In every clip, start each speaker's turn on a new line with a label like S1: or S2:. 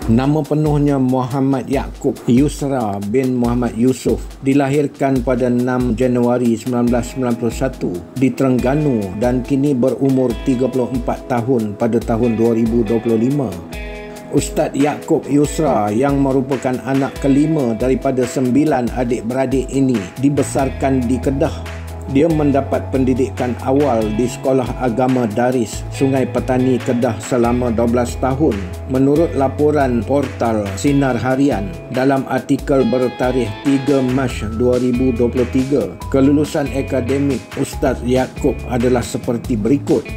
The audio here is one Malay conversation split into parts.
S1: Nama penuhnya Muhammad Yaakob Yusra bin Muhammad Yusof, dilahirkan pada 6 Januari 1991 di Terengganu dan kini berumur 34 tahun pada tahun 2025. Ustaz Yaakob Yusra yang merupakan anak kelima daripada 9 adik-beradik ini dibesarkan di Kedah. Dia mendapat pendidikan awal di Sekolah Agama Daris, Sungai Petani, Kedah selama 12 tahun. Menurut laporan portal Sinar Harian dalam artikel bertarikh 3 Mac 2023, kelulusan akademik Ustaz Yaakob adalah seperti berikut.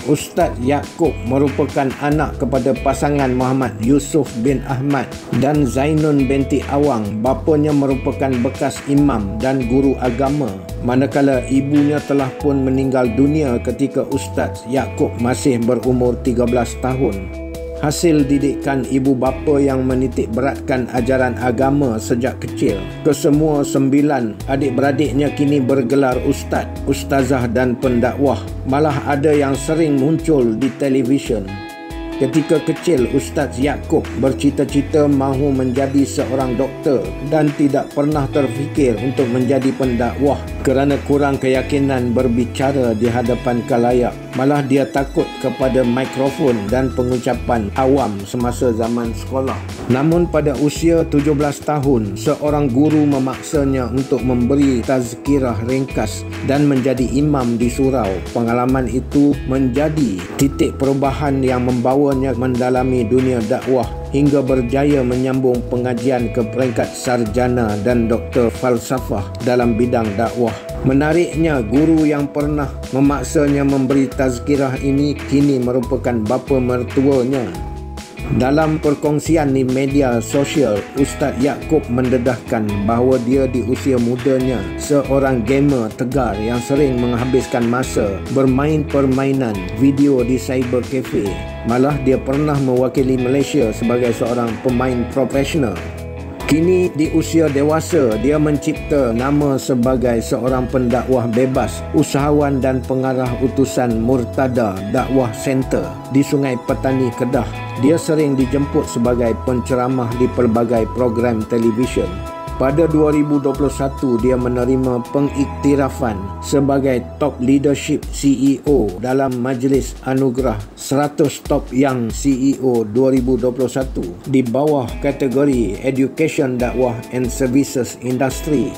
S1: Ustaz Yaakob merupakan anak kepada pasangan Muhammad Yusof bin Ahmad dan Zainun binti Awang. Bapanya merupakan bekas imam dan guru agama, manakala ibunya telah pun meninggal dunia ketika Ustaz Yaakob masih berumur 13 tahun. Hasil didikan ibu bapa yang menitik beratkan ajaran agama sejak kecil. Kesemua 9 adik-beradiknya kini bergelar ustaz, ustazah dan pendakwah. Malah ada yang sering muncul di televisyen. Ketika kecil, Ustaz Yaakob bercita-cita mahu menjadi seorang doktor dan tidak pernah terfikir untuk menjadi pendakwah kerana kurang keyakinan berbicara di hadapan khalayak. Malah dia takut kepada mikrofon dan pengucapan awam semasa zaman sekolah. Namun pada usia 17 tahun, seorang guru memaksanya untuk memberi tazkirah ringkas dan menjadi imam di surau. Pengalaman itu menjadi titik perubahan yang membawanya mendalami dunia dakwah hingga berjaya menyambung pengajian ke peringkat sarjana dan doktor falsafah dalam bidang dakwah. Menariknya, guru yang pernah memaksanya memberi tazkirah ini kini merupakan bapa mertuanya. Dalam perkongsian di media sosial, Ustaz Yaakob mendedahkan bahawa dia di usia mudanya seorang gamer tegar yang sering menghabiskan masa bermain permainan video di cyber cafe. Malah dia pernah mewakili Malaysia sebagai seorang pemain profesional. Kini di usia dewasa, dia mencipta nama sebagai seorang pendakwah bebas, usahawan dan pengarah utusan Murtada Dakwah Center di Sungai Petani, Kedah. Dia sering dijemput sebagai penceramah di pelbagai program televisyen. Pada 2021, dia menerima pengiktirafan sebagai Top Leadership CEO dalam Majlis Anugerah 100 Top Young CEO 2021 di bawah kategori Education, Dakwah and Services Industry.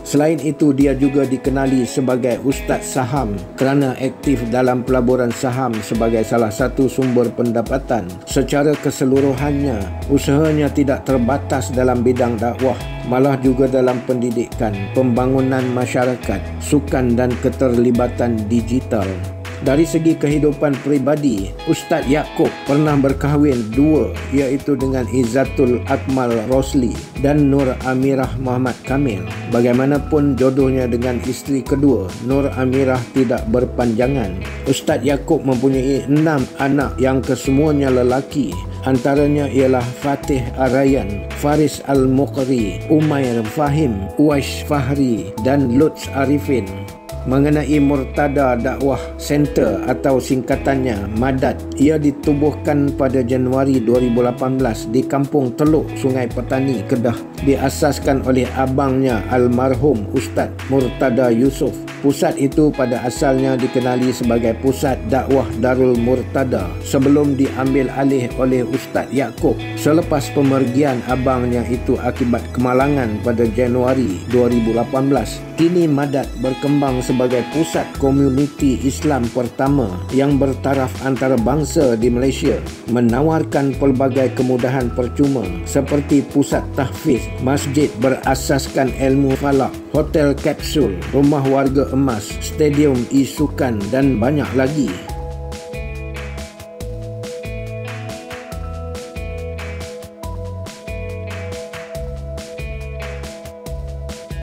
S1: Selain itu, dia juga dikenali sebagai Ustaz Saham kerana aktif dalam pelaburan saham sebagai salah satu sumber pendapatan. Secara keseluruhannya, usahanya tidak terbatas dalam bidang dakwah, malah juga dalam pendidikan, pembangunan masyarakat, sukan dan keterlibatan digital. Dari segi kehidupan peribadi, Ustaz Yaakob pernah berkahwin 2, iaitu dengan Izzatul Akmal Rosli dan Nur Amirah Muhammad Kamil. Bagaimanapun jodohnya dengan isteri kedua, Nur Amirah, tidak berpanjangan. Ustaz Yaakob mempunyai 6 anak yang kesemuanya lelaki. Antaranya ialah Fatih Arayan, Faris Al-Muqri, Umair Fahim, Uwais Fahri dan Lutz Arifin. Mengenai Murtada Dakwah Center atau singkatannya MADAT, ia ditubuhkan pada Januari 2018 di Kampung Teluk, Sungai Petani, Kedah. Diasaskan oleh abangnya almarhum Ustaz Murtada Yusof. Pusat itu pada asalnya dikenali sebagai Pusat Dakwah Darul Murtada sebelum diambil alih oleh Ustaz Yaakob selepas pemergian abangnya itu akibat kemalangan pada Januari 2018. Kini MADAT berkembang sebagai pusat komuniti Islam pertama yang bertaraf antarabangsa di Malaysia, menawarkan pelbagai kemudahan percuma seperti pusat tahfiz, masjid berasaskan ilmu falak, hotel kapsul, rumah warga emas, stadium e-sukan dan banyak lagi.